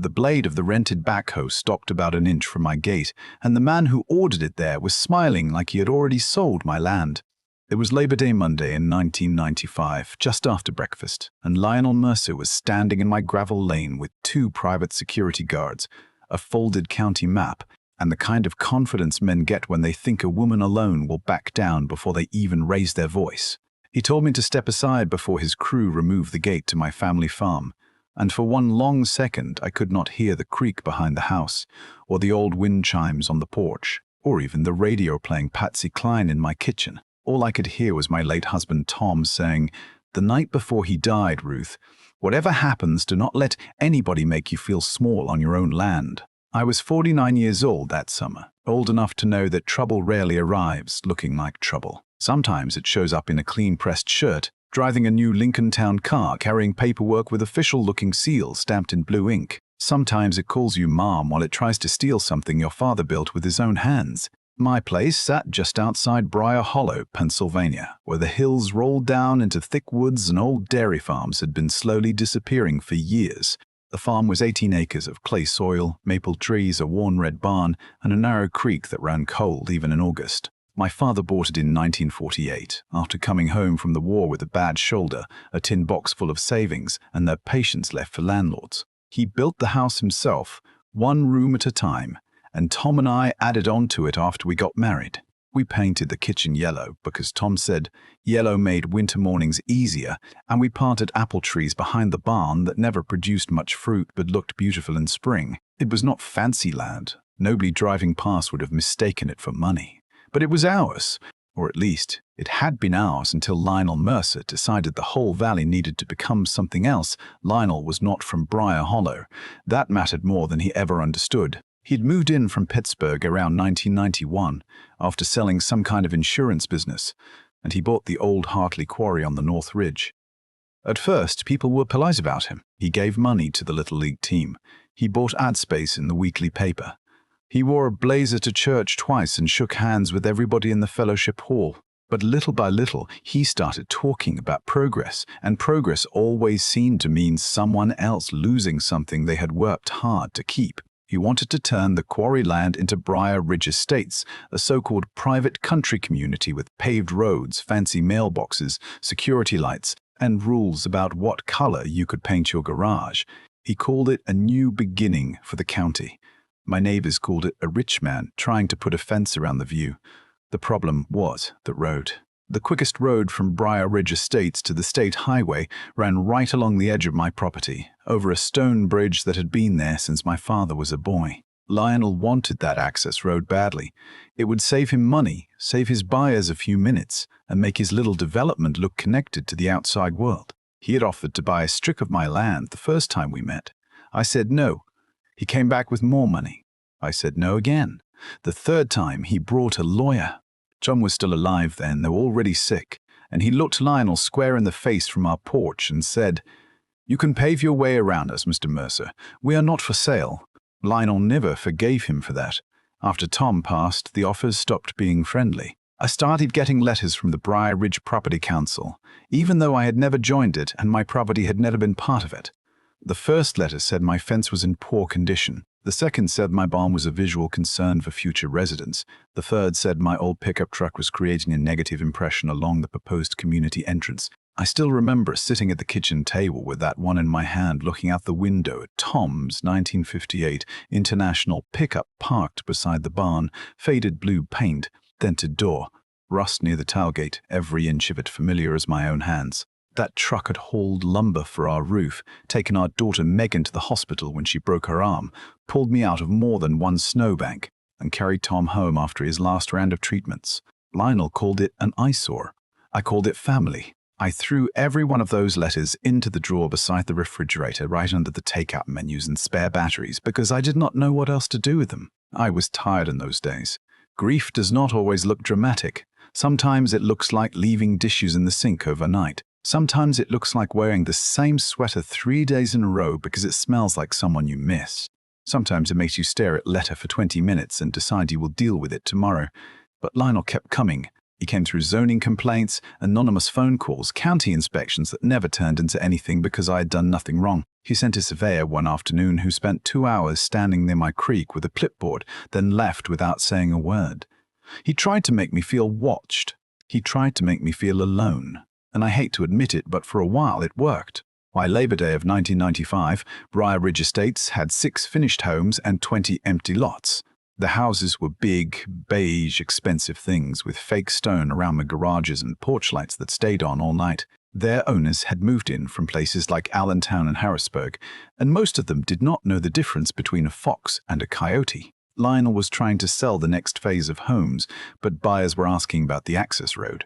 The blade of the rented backhoe stopped about an inch from my gate, and the man who ordered it there was smiling like he had already sold my land. It was Labor Day Monday in 1995, just after breakfast, and Lionel Mercer was standing in my gravel lane with 2 private security guards, a folded county map, and the kind of confidence men get when they think a woman alone will back down before they even raise their voice. He told me to step aside before his crew removed the gate to my family farm, and for one long second I could not hear the creak behind the house, or the old wind chimes on the porch, or even the radio playing Patsy Cline in my kitchen. All I could hear was my late husband Tom saying, "The night before he died, Ruth, whatever happens, do not let anybody make you feel small on your own land." I was 49 years old that summer, old enough to know that trouble rarely arrives looking like trouble. Sometimes it shows up in a clean-pressed shirt, driving a new Lincoln Town car, carrying paperwork with official-looking seals stamped in blue ink. Sometimes it calls you Mom while it tries to steal something your father built with his own hands. My place sat just outside Briar Hollow, Pennsylvania, where the hills rolled down into thick woods and old dairy farms had been slowly disappearing for years. The farm was 18 acres of clay soil, maple trees, a worn red barn, and a narrow creek that ran cold even in August. My father bought it in 1948, after coming home from the war with a bad shoulder, a tin box full of savings, and their patience left for landlords. He built the house himself, one room at a time, and Tom and I added on to it after we got married. We painted the kitchen yellow because Tom said yellow made winter mornings easier, and we planted apple trees behind the barn that never produced much fruit but looked beautiful in spring. It was not fancy land. Nobody driving past would have mistaken it for money. But it was ours, or at least it had been ours until Lionel Mercer decided the whole valley needed to become something else. Lionel was not from Briar Hollow. That mattered more than he ever understood. He'd moved in from Pittsburgh around 1991 after selling some kind of insurance business, and he bought the old Hartley quarry on the North Ridge. At first, people were polite about him. He gave money to the Little League team. He bought ad space in the weekly paper. He wore a blazer to church twice and shook hands with everybody in the fellowship hall. But little by little, he started talking about progress, and progress always seemed to mean someone else losing something they had worked hard to keep. He wanted to turn the quarry land into Briar Ridge Estates, a so-called private country community with paved roads, fancy mailboxes, security lights, and rules about what color you could paint your garage. He called it a new beginning for the county. My neighbors called it a rich man trying to put a fence around the view. The problem was the road. The quickest road from Briar Ridge Estates to the state highway ran right along the edge of my property, over a stone bridge that had been there since my father was a boy. Lionel wanted that access road badly. It would save him money, save his buyers a few minutes, and make his little development look connected to the outside world. He had offered to buy a strip of my land the first time we met. I said no. He came back with more money. I said no again. The third time, he brought a lawyer. John was still alive then, though already sick, and he looked Lionel square in the face from our porch and said, "You can pave your way around us, Mr. Mercer. We are not for sale." Lionel never forgave him for that. After Tom passed, the offers stopped being friendly. I started getting letters from the Briar Ridge Property Council, even though I had never joined it and my property had never been part of it. The first letter said my fence was in poor condition. The second said my barn was a visual concern for future residents. The third said my old pickup truck was creating a negative impression along the proposed community entrance. I still remember sitting at the kitchen table with that one in my hand looking out the window at Tom's 1958 International pickup parked beside the barn, faded blue paint, dented door, rust near the tailgate, every inch of it familiar as my own hands. That truck had hauled lumber for our roof, taken our daughter Megan to the hospital when she broke her arm, pulled me out of more than one snowbank, and carried Tom home after his last round of treatments. Lionel called it an eyesore. I called it family. I threw every one of those letters into the drawer beside the refrigerator right under the takeout menus and spare batteries because I did not know what else to do with them. I was tired in those days. Grief does not always look dramatic. Sometimes it looks like leaving dishes in the sink overnight. Sometimes it looks like wearing the same sweater 3 days in a row because it smells like someone you miss. Sometimes it makes you stare at a letter for 20 minutes and decide you will deal with it tomorrow. But Lionel kept coming, He came through zoning complaints, anonymous phone calls, county inspections that never turned into anything because I had done nothing wrong. He sent a surveyor one afternoon who spent 2 hours standing near my creek with a clipboard, then left without saying a word. He tried to make me feel watched. He tried to make me feel alone. And I hate to admit it, but for a while it worked. By Labor Day of 1995, Briar Ridge Estates had 6 finished homes and 20 empty lots. The houses were big, beige, expensive things with fake stone around the garages and porch lights that stayed on all night. Their owners had moved in from places like Allentown and Harrisburg, and most of them did not know the difference between a fox and a coyote. Lionel was trying to sell the next phase of homes, but buyers were asking about the access road.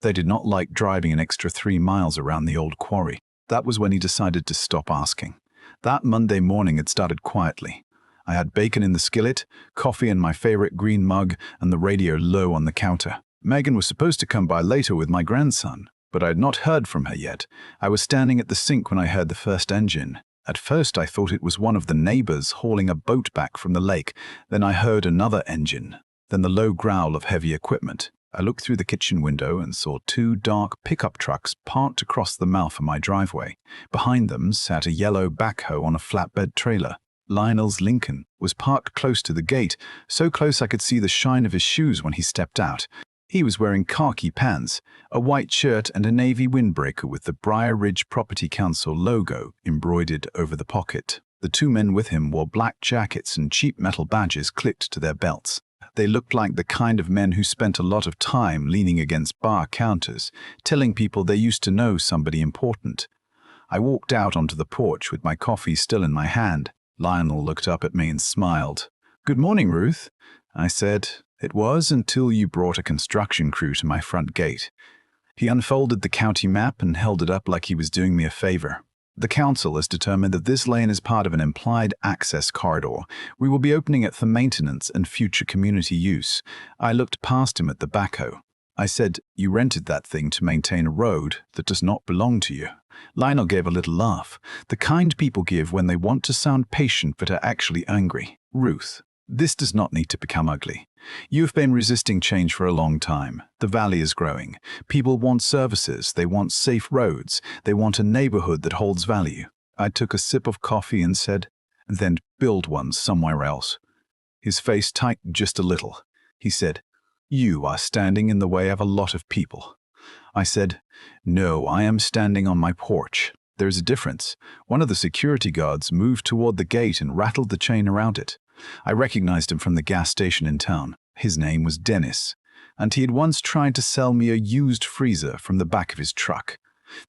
They did not like driving an extra 3 miles around the old quarry. That was when he decided to stop asking. That Monday morning it started quietly. I had bacon in the skillet, coffee in my favorite green mug, and the radio low on the counter. Megan was supposed to come by later with my grandson, but I had not heard from her yet. I was standing at the sink when I heard the first engine. At first I thought it was one of the neighbors hauling a boat back from the lake. Then I heard another engine, then the low growl of heavy equipment. I looked through the kitchen window and saw 2 dark pickup trucks parked across the mouth of my driveway. Behind them sat a yellow backhoe on a flatbed trailer. Lionel's Lincoln was parked close to the gate, so close I could see the shine of his shoes when he stepped out. He was wearing khaki pants, a white shirt and a navy windbreaker with the Briar Ridge Property Council logo embroidered over the pocket. The 2 men with him wore black jackets and cheap metal badges clipped to their belts. They looked like the kind of men who spent a lot of time leaning against bar counters, telling people they used to know somebody important. I walked out onto the porch with my coffee still in my hand. Lionel looked up at me and smiled. "Good morning, Ruth," I said. "It was until you brought a construction crew to my front gate." He unfolded the county map and held it up like he was doing me a favor. "The council has determined that this lane is part of an implied access corridor. We will be opening it for maintenance and future community use." I looked past him at the backhoe. I said, "You rented that thing to maintain a road that does not belong to you." Lionel gave a little laugh, the kind people give when they want to sound patient but are actually angry. "Ruth, this does not need to become ugly. You've been resisting change for a long time. The valley is growing. People want services, they want safe roads, they want a neighborhood that holds value." I took a sip of coffee and said, "Then build one somewhere else." His face tightened just a little. He said, "You are standing in the way of a lot of people." I said, "No, I am standing on my porch. There's a difference." One of the security guards moved toward the gate and rattled the chain around it. I recognized him from the gas station in town. His name was Dennis, and he had once tried to sell me a used freezer from the back of his truck.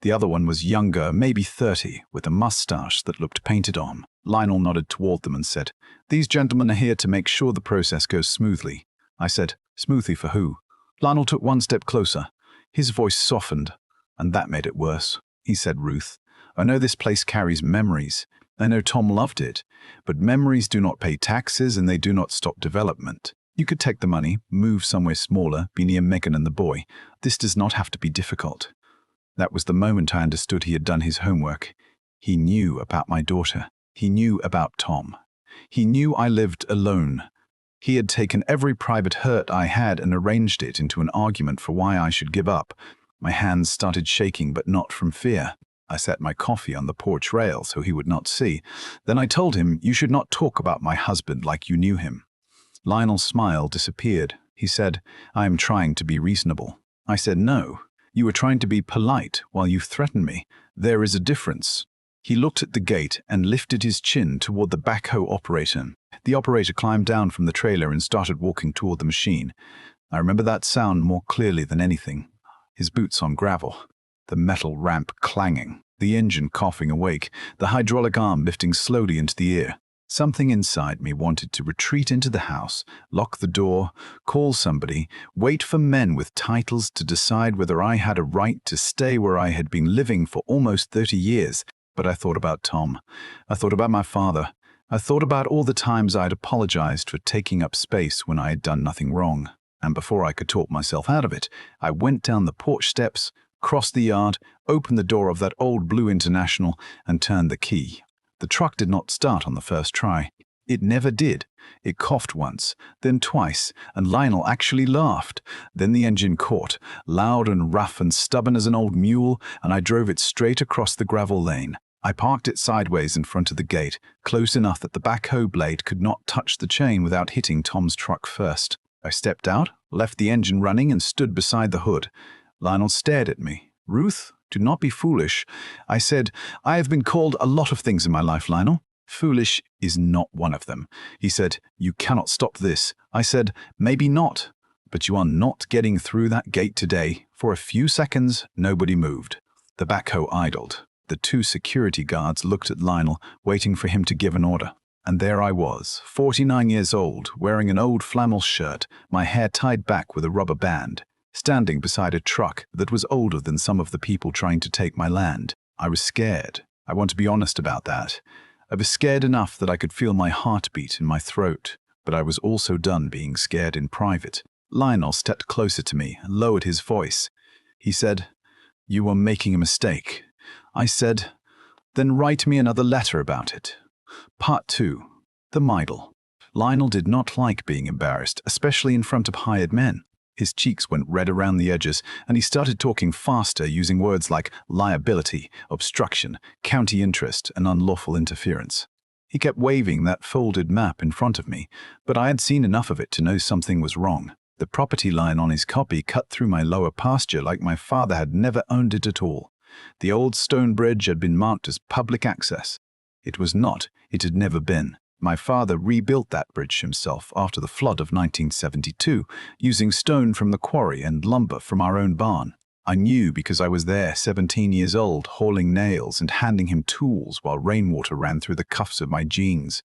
The other one was younger, maybe 30, with a mustache that looked painted on. Lionel nodded toward them and said, "These gentlemen are here to make sure the process goes smoothly." I said, "Smoothly for who?" Lionel took one step closer. His voice softened, and that made it worse. He said, "Ruth, I know this place carries memories. I know Tom loved it, but memories do not pay taxes and they do not stop development. You could take the money, move somewhere smaller, be near Megan and the boy. This does not have to be difficult." That was the moment I understood he had done his homework. He knew about my daughter. He knew about Tom. He knew I lived alone. He had taken every private hurt I had and arranged it into an argument for why I should give up. My hands started shaking, but not from fear. I set my coffee on the porch rail so he would not see. Then I told him, "You should not talk about my husband like you knew him." Lionel's smile disappeared. He said, "I am trying to be reasonable." I said, "No, you were trying to be polite while you threatened me. There is a difference." He looked at the gate and lifted his chin toward the backhoe operator. The operator climbed down from the trailer and started walking toward the machine. I remember that sound more clearly than anything. His boots on gravel, the metal ramp clanging, the engine coughing awake, the hydraulic arm lifting slowly into the air. Something inside me wanted to retreat into the house, lock the door, call somebody, wait for men with titles to decide whether I had a right to stay where I had been living for almost 30 years. But I thought about Tom. I thought about my father. I thought about all the times I had apologized for taking up space when I had done nothing wrong. And before I could talk myself out of it, I went down the porch steps, crossed the yard, opened the door of that old blue International, and turned the key. The truck did not start on the first try. It never did. It coughed once, then twice, and Lionel actually laughed. Then the engine caught, loud and rough and stubborn as an old mule, and I drove it straight across the gravel lane. I parked it sideways in front of the gate, close enough that the backhoe blade could not touch the chain without hitting Tom's truck first. I stepped out, left the engine running, and stood beside the hood. Lionel stared at me. "Ruth, do not be foolish." I said, "I have been called a lot of things in my life, Lionel. Foolish is not one of them." He said, "You cannot stop this." I said, "Maybe not, but you are not getting through that gate today." For a few seconds, nobody moved. The backhoe idled. The two security guards looked at Lionel, waiting for him to give an order. And there I was, 49 years old, wearing an old flannel shirt, my hair tied back with a rubber band, standing beside a truck that was older than some of the people trying to take my land. I was scared. I want to be honest about that. I was scared enough that I could feel my heartbeat in my throat, but I was also done being scared in private. Lionel stepped closer to me and lowered his voice. He said, "You are making a mistake." I said, "Then write me another letter about it." Part 2. The Midle. Lionel did not like being embarrassed, especially in front of hired men. His cheeks went red around the edges, and he started talking faster, using words like liability, obstruction, county interest, and unlawful interference. He kept waving that folded map in front of me, but I had seen enough of it to know something was wrong. The property line on his copy cut through my lower pasture like my father had never owned it at all. The old stone bridge had been marked as public access. It was not. It had never been. My father rebuilt that bridge himself after the flood of 1972, using stone from the quarry and lumber from our own barn. I knew because I was there, 17 years old, hauling nails and handing him tools while rainwater ran through the cuffs of my jeans.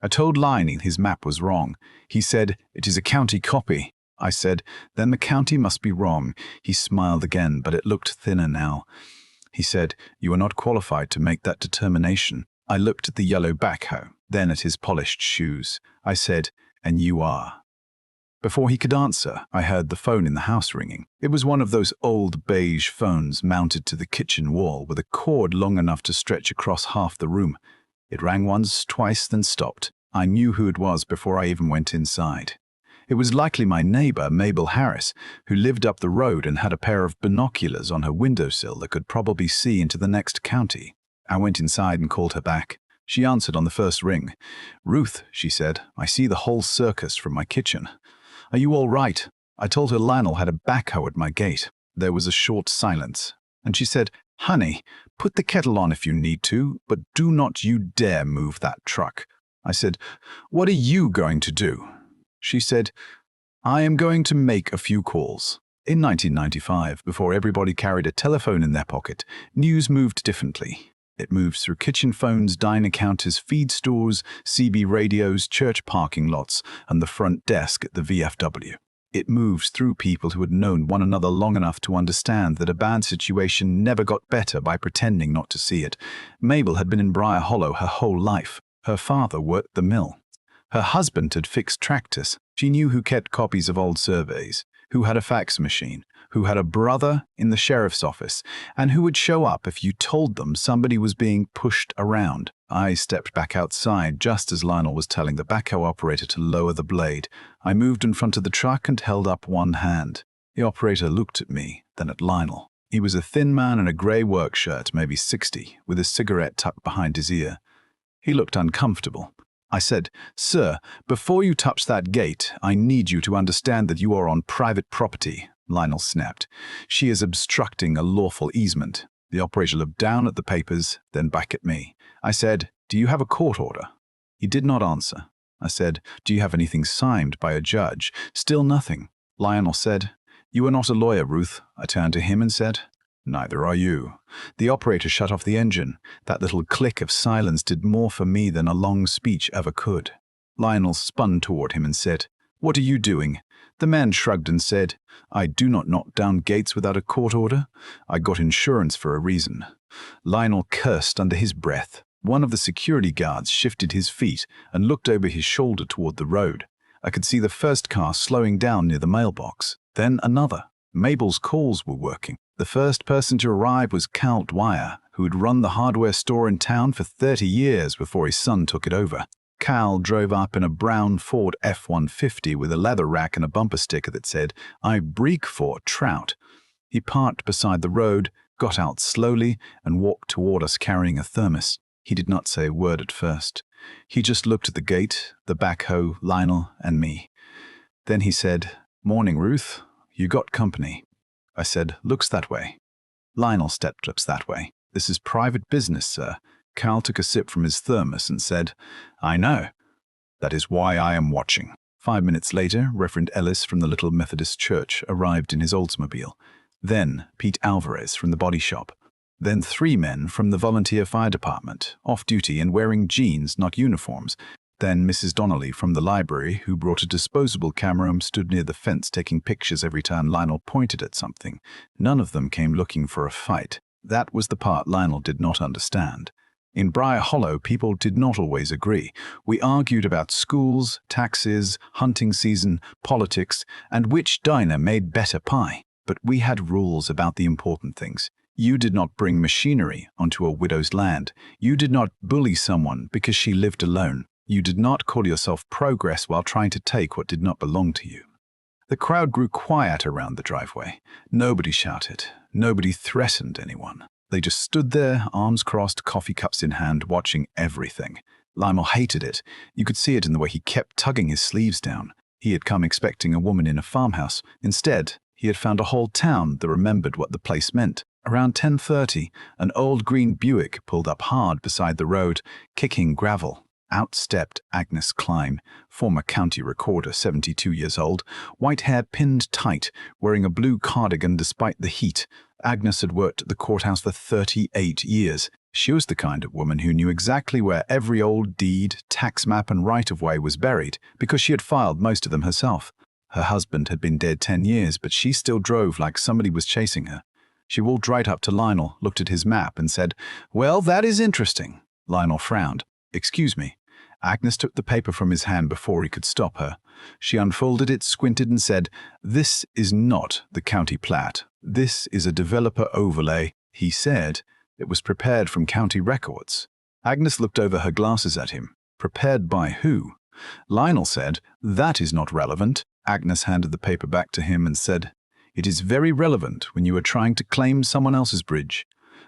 I told Lionel his map was wrong. He said, "It is a county copy." I said, "Then the county must be wrong." He smiled again, but it looked thinner now. He said, "You are not qualified to make that determination." I looked at the yellow backhoe, then at his polished shoes. I said, "And you are." Before he could answer, I heard the phone in the house ringing. It was one of those old beige phones mounted to the kitchen wall with a cord long enough to stretch across half the room. It rang once, twice, then stopped. I knew who it was before I even went inside. It was likely my neighbor, Mabel Harris, who lived up the road and had a pair of binoculars on her windowsill that could probably see into the next county. I went inside and called her back. She answered on the first ring. "Ruth," she said, "I see the whole circus from my kitchen. Are you all right?" I told her Lionel had a backhoe at my gate. There was a short silence, and she said, "Honey, put the kettle on if you need to, but do not you dare move that truck." I said, "What are you going to do?" She said, "I am going to make a few calls." In 1995, before everybody carried a telephone in their pocket, news moved differently. It moves through kitchen phones, diner counters, feed stores, CB radios, church parking lots, and the front desk at the VFW. It moves through people who had known one another long enough to understand that a bad situation never got better by pretending not to see it. Mabel had been in Briar Hollow her whole life. Her father worked the mill. Her husband had fixed tractors. She knew who kept copies of old surveys, who had a fax machine, who had a brother in the sheriff's office, and who would show up if you told them somebody was being pushed around. I stepped back outside just as Lionel was telling the backhoe operator to lower the blade. I moved in front of the truck and held up one hand. The operator looked at me, then at Lionel. He was a thin man in a grey work shirt, maybe 60, with a cigarette tucked behind his ear. He looked uncomfortable. I said, "Sir, before you touch that gate, I need you to understand that you are on private property." Lionel snapped. "She is obstructing a lawful easement." The operator looked down at the papers, then back at me. I said, "Do you have a court order?" He did not answer. I said, "Do you have anything signed by a judge?" Still nothing. Lionel said, "You are not a lawyer, Ruth." I turned to him and said, "Neither are you." The operator shut off the engine. That little click of silence did more for me than a long speech ever could. Lionel spun toward him and said, "What are you doing?" The man shrugged and said, "I do not knock down gates without a court order. I got insurance for a reason." Lionel cursed under his breath. One of the security guards shifted his feet and looked over his shoulder toward the road. I could see the first car slowing down near the mailbox. Then another. Mabel's calls were working. The first person to arrive was Cal Dwyer, who had run the hardware store in town for 30 years before his son took it over. Cal drove up in a brown Ford F-150 with a leather rack and a bumper sticker that said, "I break for trout." He parked beside the road, got out slowly, and walked toward us carrying a thermos. He did not say a word at first. He just looked at the gate, the backhoe, Lionel, and me. Then he said, "Morning, Ruth. You got company." I said, "Looks that way." Lionel stepped up that way. "This is private business, sir." Cal took a sip from his thermos and said, "I know. That is why I am watching." 5 minutes later, Reverend Ellis from the Little Methodist Church arrived in his Oldsmobile. Then Pete Alvarez from the body shop. Then 3 men from the volunteer fire department, off-duty and wearing jeans, not uniforms. Then Mrs. Donnelly from the library, who brought a disposable camera and stood near the fence taking pictures every time Lionel pointed at something. None of them came looking for a fight. That was the part Lionel did not understand. In Briar Hollow, people did not always agree. We argued about schools, taxes, hunting season, politics, and which diner made better pie. But we had rules about the important things. You did not bring machinery onto a widow's land. You did not bully someone because she lived alone. You did not call yourself progress while trying to take what did not belong to you. The crowd grew quiet around the driveway. Nobody shouted. Nobody threatened anyone. They just stood there, arms crossed, coffee cups in hand, watching everything. Lionel hated it. You could see it in the way he kept tugging his sleeves down. He had come expecting a woman in a farmhouse. Instead, he had found a whole town that remembered what the place meant. Around 10:30, an old green Buick pulled up hard beside the road, kicking gravel. Out stepped Agnes Klein, former county recorder, 72 years old, white hair pinned tight, wearing a blue cardigan despite the heat. Agnes had worked at the courthouse for 38 years. She was the kind of woman who knew exactly where every old deed, tax map, and right-of-way was buried, because she had filed most of them herself. Her husband had been dead 10 years, but she still drove like somebody was chasing her. She walked right up to Lionel, looked at his map, and said, "Well, that is interesting." Lionel frowned. "Excuse me." Agnes took the paper from his hand before he could stop her. She unfolded it, squinted, and said, "This is not the county plat. This is a developer overlay." He said it was prepared from county records. Agnes looked over her glasses at him. "Prepared by who?" Lionel said, "That is not relevant." Agnes handed the paper back to him and said, "It is very relevant when you are trying to claim someone else's bridge."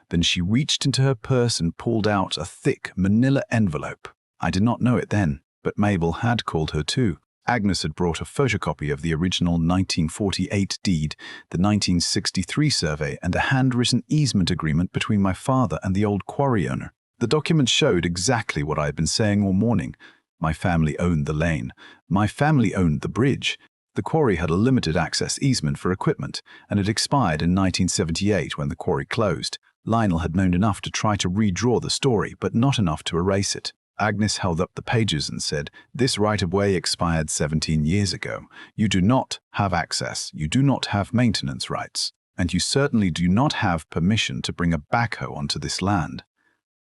Then she reached into her purse and pulled out a thick manila envelope. I did not know it then, but Mabel had called her too. Agnes had brought a photocopy of the original 1948 deed, the 1963 survey, and a handwritten easement agreement between my father and the old quarry owner. The document showed exactly what I had been saying all morning. My family owned the lane. My family owned the bridge. The quarry had a limited access easement for equipment, and it expired in 1978 when the quarry closed. Lionel had known enough to try to redraw the story, but not enough to erase it. Agnes held up the pages and said, "This right-of-way expired 17 years ago. You do not have access, you do not have maintenance rights, and you certainly do not have permission to bring a backhoe onto this land."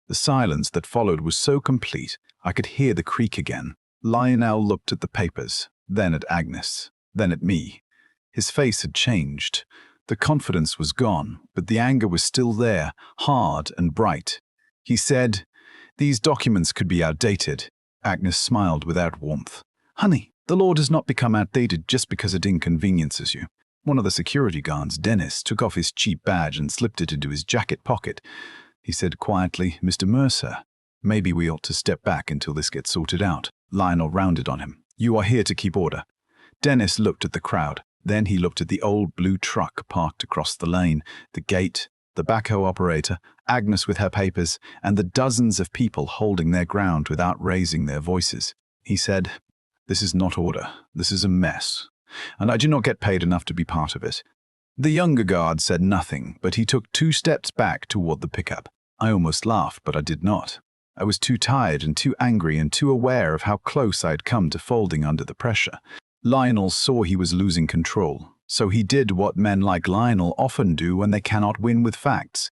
The silence that followed was so complete, I could hear the creak again. Lionel looked at the papers, then at Agnes, then at me. His face had changed. The confidence was gone, but the anger was still there, hard and bright. He said, "These documents could be outdated." Agnes smiled without warmth. "Honey, the law does not become outdated just because it inconveniences you." One of the security guards, Dennis, took off his cheap badge and slipped it into his jacket pocket. He said quietly, "Mr. Mercer, maybe we ought to step back until this gets sorted out." Lionel rounded on him. "You are here to keep order." Dennis looked at the crowd. Then he looked at the old blue truck parked across the lane, the gate, the backhoe operator, Agnes with her papers, and the dozens of people holding their ground without raising their voices. He said, "This is not order. This is a mess. And I do not get paid enough to be part of it." The younger guard said nothing, but he took 2 steps back toward the pickup. I almost laughed, but I did not. I was too tired and too angry and too aware of how close I had come to folding under the pressure. Lionel saw he was losing control, so he did what men like Lionel often do when they cannot win with facts.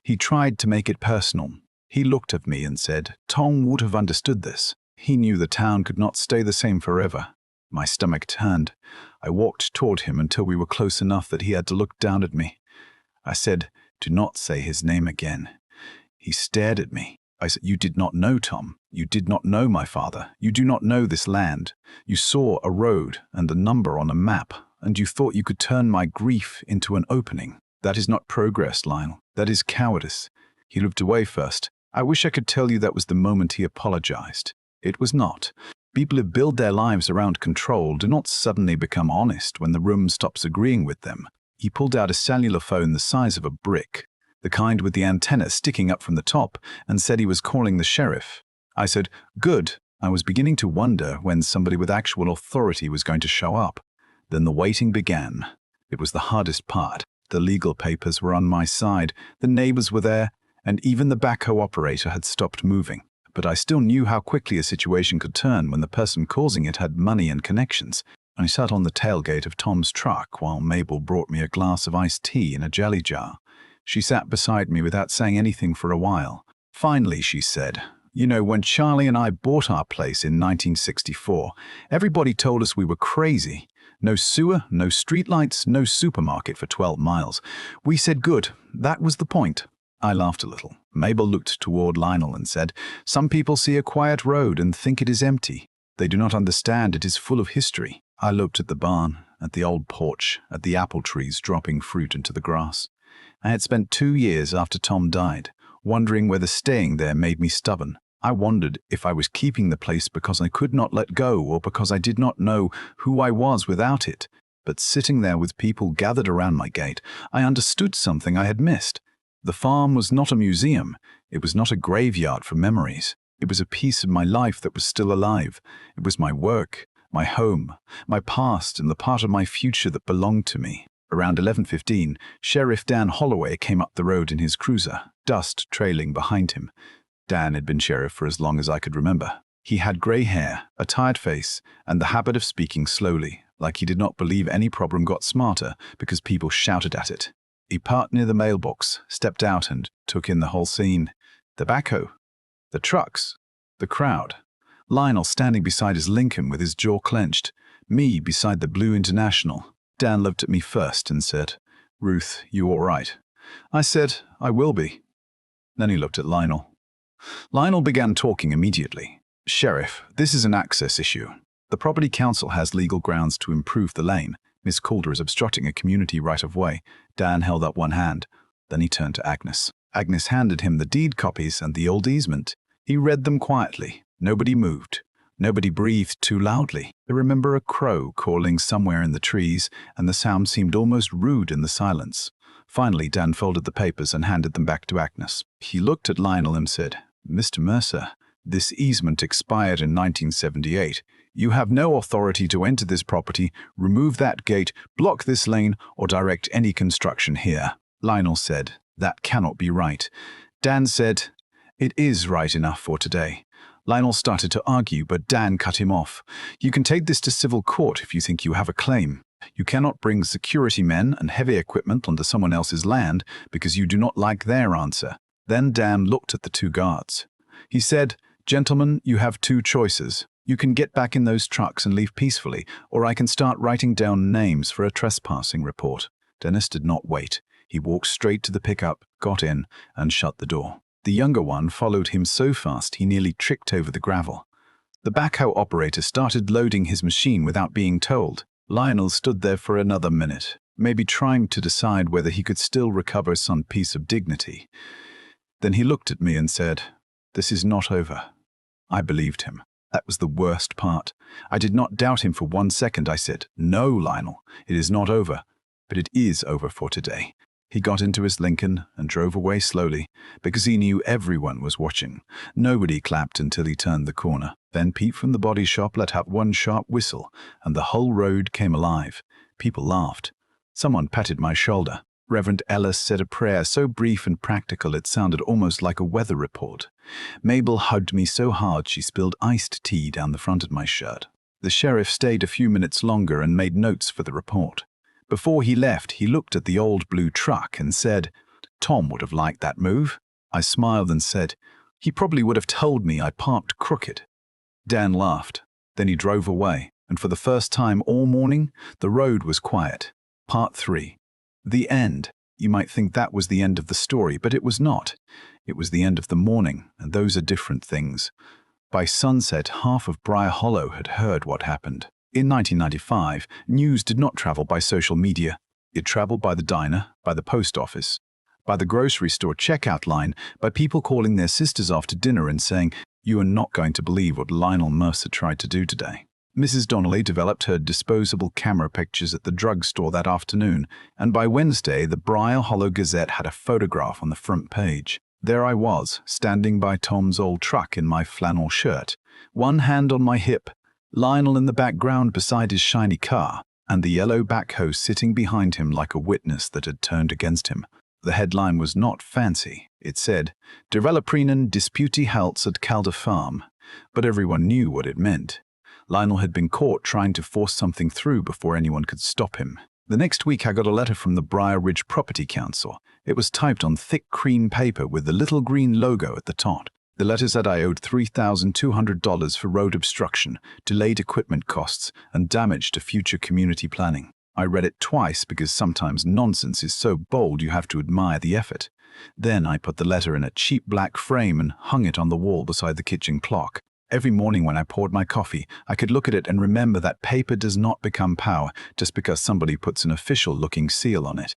He tried to make it personal. He looked at me and said, "Tom would have understood this. He knew the town could not stay the same forever." My stomach turned. I walked toward him until we were close enough that he had to look down at me. I said, "Do not say his name again." He stared at me. I said, "You did not know, Tom. You did not know my father. You do not know this land. You saw a road and a number on a map, and you thought you could turn my grief into an opening. That is not progress, Lionel. That is cowardice." He looked away first. I wish I could tell you that was the moment he apologized. It was not. People who build their lives around control do not suddenly become honest when the room stops agreeing with them. He pulled out a cellular phone the size of a brick, the kind with the antenna sticking up from the top, and said he was calling the sheriff. I said, "Good." I was beginning to wonder when somebody with actual authority was going to show up. Then the waiting began. It was the hardest part. The legal papers were on my side, the neighbors were there, and even the backhoe operator had stopped moving. But I still knew how quickly a situation could turn when the person causing it had money and connections. I sat on the tailgate of Tom's truck while Mabel brought me a glass of iced tea in a jelly jar. She sat beside me without saying anything for a while. Finally, she said, "You know, when Charlie and I bought our place in 1964, everybody told us we were crazy. No sewer, no streetlights, no supermarket for 12 miles. We said good. That was the point." I laughed a little. Mabel looked toward Lionel and said, "Some people see a quiet road and think it is empty. They do not understand it is full of history." I looked at the barn, at the old porch, at the apple trees dropping fruit into the grass. I had spent 2 years after Tom died, wondering whether staying there made me stubborn. I wondered if I was keeping the place because I could not let go or because I did not know who I was without it. But sitting there with people gathered around my gate, I understood something I had missed. The farm was not a museum. It was not a graveyard for memories. It was a piece of my life that was still alive. It was my work, my home, my past, and the part of my future that belonged to me. Around 11:15, Sheriff Dan Holloway came up the road in his cruiser, dust trailing behind him. Dan had been sheriff for as long as I could remember. He had gray hair, a tired face, and the habit of speaking slowly, like he did not believe any problem got smarter because people shouted at it. He parked near the mailbox, stepped out, and took in the whole scene. The backhoe, the trucks, the crowd. Lionel standing beside his Lincoln with his jaw clenched, me beside the Blue International. Dan looked at me first and said, "Ruth, you all right?" I said, "I will be." Then he looked at Lionel. Lionel began talking immediately. "Sheriff, this is an access issue. The property council has legal grounds to improve the lane. Miss Calder is obstructing a community right-of-way." Dan held up one hand. Then he turned to Agnes. Agnes handed him the deed copies and the old easement. He read them quietly. Nobody moved. Nobody breathed too loudly. I remember a crow calling somewhere in the trees, and the sound seemed almost rude in the silence. Finally, Dan folded the papers and handed them back to Agnes. He looked at Lionel and said, "Mr. Mercer, this easement expired in 1978. You have no authority to enter this property, remove that gate, block this lane, or direct any construction here." Lionel said, "That cannot be right." Dan said, "It is right enough for today." Lionel started to argue, but Dan cut him off. "You can take this to civil court if you think you have a claim. You cannot bring security men and heavy equipment onto someone else's land because you do not like their answer." Then Dan looked at the 2 guards. He said, "Gentlemen, you have 2 choices. You can get back in those trucks and leave peacefully, or I can start writing down names for a trespassing report." Dennis did not wait. He walked straight to the pickup, got in, and shut the door. The younger one followed him so fast he nearly tripped over the gravel. The backhoe operator started loading his machine without being told. Lionel stood there for another minute, maybe trying to decide whether he could still recover some piece of dignity. Then he looked at me and said, "This is not over." I believed him. That was the worst part. I did not doubt him for 1 second. I said, "No, Lionel, it is not over, but it is over for today." He got into his Lincoln and drove away slowly, because he knew everyone was watching. Nobody clapped until he turned the corner. Then Pete from the body shop let out one sharp whistle, and the whole road came alive. People laughed. Someone patted my shoulder. Reverend Ellis said a prayer so brief and practical it sounded almost like a weather report. Mabel hugged me so hard she spilled iced tea down the front of my shirt. The sheriff stayed a few minutes longer and made notes for the report. Before he left, he looked at the old blue truck and said, "Tom would have liked that move." I smiled and said, "He probably would have told me I parked crooked." Dan laughed. Then he drove away, and for the first time all morning, the road was quiet. Part 3. The end. You might think that was the end of the story, but it was not. It was the end of the morning, and those are different things. By sunset, half of Briar Hollow had heard what happened. In 1995, news did not travel by social media. It traveled by the diner, by the post office, by the grocery store checkout line, by people calling their sisters after dinner and saying, "You are not going to believe what Lionel Mercer tried to do today." Mrs. Donnelly developed her disposable camera pictures at the drugstore that afternoon, and by Wednesday, the Briar Hollow Gazette had a photograph on the front page. There I was, standing by Tom's old truck in my flannel shirt, one hand on my hip, Lionel in the background beside his shiny car, and the yellow backhoe sitting behind him like a witness that had turned against him. The headline was not fancy. It said, "Developrinen disputi halts at Calder Farm," but everyone knew what it meant. Lionel had been caught trying to force something through before anyone could stop him. The next week I got a letter from the Briar Ridge Property Council. It was typed on thick cream paper with the little green logo at the top. The letter said I owed $3,200 for road obstruction, delayed equipment costs, and damage to future community planning. I read it twice because sometimes nonsense is so bold you have to admire the effort. Then I put the letter in a cheap black frame and hung it on the wall beside the kitchen clock. Every morning when I poured my coffee, I could look at it and remember that paper does not become power just because somebody puts an official-looking seal on it.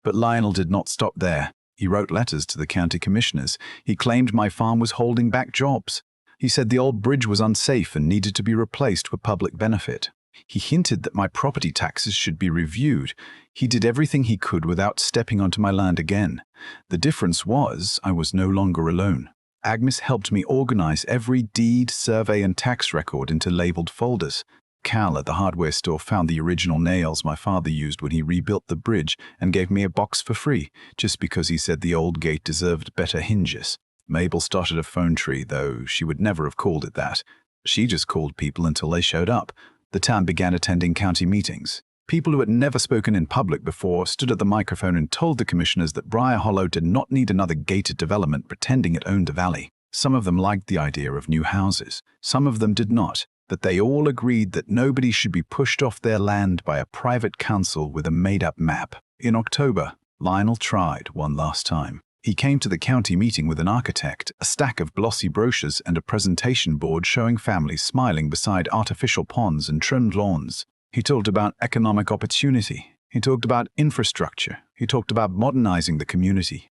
But Lionel did not stop there. He wrote letters to the county commissioners. He claimed my farm was holding back jobs. He said the old bridge was unsafe and needed to be replaced for public benefit. He hinted that my property taxes should be reviewed. He did everything he could without stepping onto my land again. The difference was I was no longer alone. Agnes helped me organize every deed, survey, and tax record into labeled folders. Cal at the hardware store found the original nails my father used when he rebuilt the bridge and gave me a box for free, just because he said the old gate deserved better hinges. Mabel started a phone tree, though she would never have called it that. She just called people until they showed up. The town began attending county meetings. People who had never spoken in public before stood at the microphone and told the commissioners that Briar Hollow did not need another gated development pretending it owned the valley. Some of them liked the idea of new houses. Some of them did not. But they all agreed that nobody should be pushed off their land by a private council with a made-up map. In October, Lionel tried one last time. He came to the county meeting with an architect, a stack of glossy brochures, and a presentation board showing families smiling beside artificial ponds and trimmed lawns. He talked about economic opportunity. He talked about infrastructure. He talked about modernizing the community.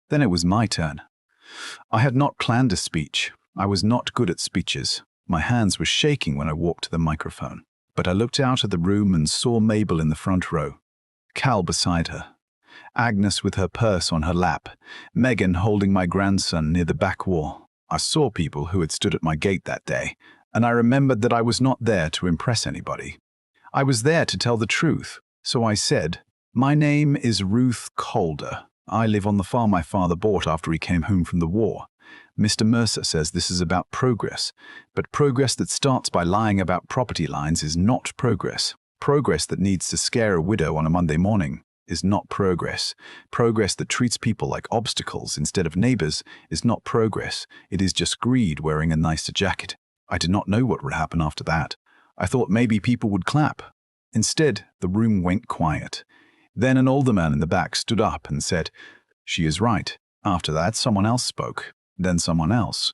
Then it was my turn. I had not planned a speech. I was not good at speeches. My hands were shaking when I walked to the microphone. But I looked out of the room and saw Mabel in the front row, Cal beside her, Agnes with her purse on her lap, Megan holding my grandson near the back wall. I saw people who had stood at my gate that day, and I remembered that I was not there to impress anybody. I was there to tell the truth, so I said, "My name is Ruth Calder. I live on the farm my father bought after he came home from the war. Mr. Mercer says this is about progress, but progress that starts by lying about property lines is not progress. Progress that needs to scare a widow on a Monday morning is not progress. Progress that treats people like obstacles instead of neighbors is not progress. It is just greed wearing a nicer jacket." I did not know what would happen after that. I thought maybe people would clap. Instead, the room went quiet. Then an older man in the back stood up and said, "She is right." After that, someone else spoke. Then someone else.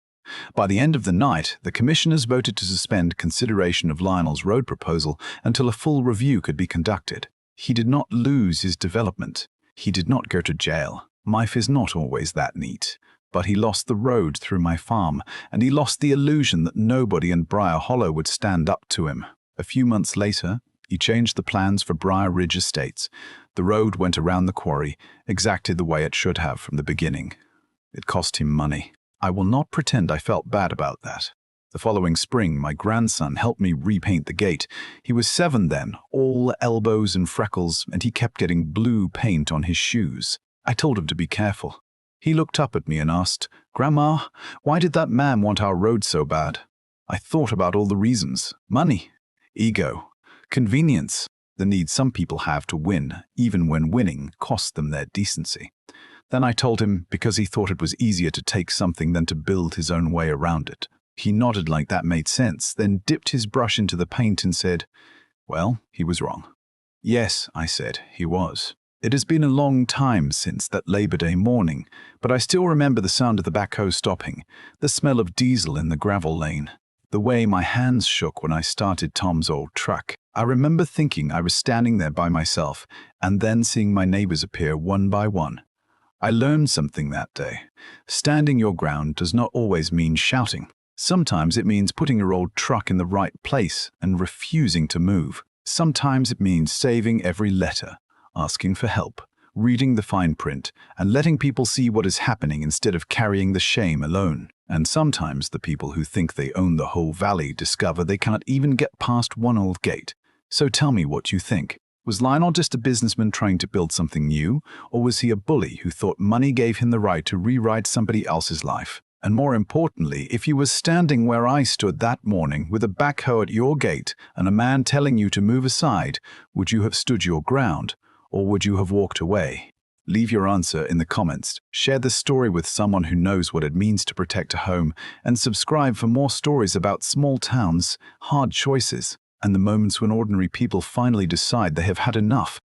By the end of the night, the commissioners voted to suspend consideration of Lionel's road proposal until a full review could be conducted. He did not lose his development. He did not go to jail. Life is not always that neat. But he lost the road through my farm, and he lost the illusion that nobody in Briar Hollow would stand up to him. A few months later, he changed the plans for Briar Ridge Estates. The road went around the quarry, exactly the way it should have from the beginning. It cost him money. I will not pretend I felt bad about that. The following spring, my grandson helped me repaint the gate. He was 7 then, all elbows and freckles, and he kept getting blue paint on his shoes. I told him to be careful. He looked up at me and asked, "Grandma, why did that man want our road so bad?" I thought about all the reasons. Money, ego, convenience, the need some people have to win, even when winning costs them their decency. Then I told him because he thought it was easier to take something than to build his own way around it. He nodded like that made sense, then dipped his brush into the paint and said, "Well, he was wrong." "Yes," I said, "he was." It has been a long time since that Labor Day morning, but I still remember the sound of the backhoe stopping, the smell of diesel in the gravel lane, the way my hands shook when I started Tom's old truck. I remember thinking I was standing there by myself and then seeing my neighbors appear one by one. I learned something that day. Standing your ground does not always mean shouting. Sometimes it means putting your old truck in the right place and refusing to move. Sometimes it means saving every letter, asking for help, reading the fine print, and letting people see what is happening instead of carrying the shame alone. And sometimes the people who think they own the whole valley discover they cannot even get past one old gate. So tell me what you think. Was Lionel just a businessman trying to build something new, or was he a bully who thought money gave him the right to rewrite somebody else's life? And more importantly, if you were standing where I stood that morning with a backhoe at your gate and a man telling you to move aside, would you have stood your ground? Or would you have walked away? Leave your answer in the comments, share this story with someone who knows what it means to protect a home, and subscribe for more stories about small towns, hard choices, and the moments when ordinary people finally decide they have had enough.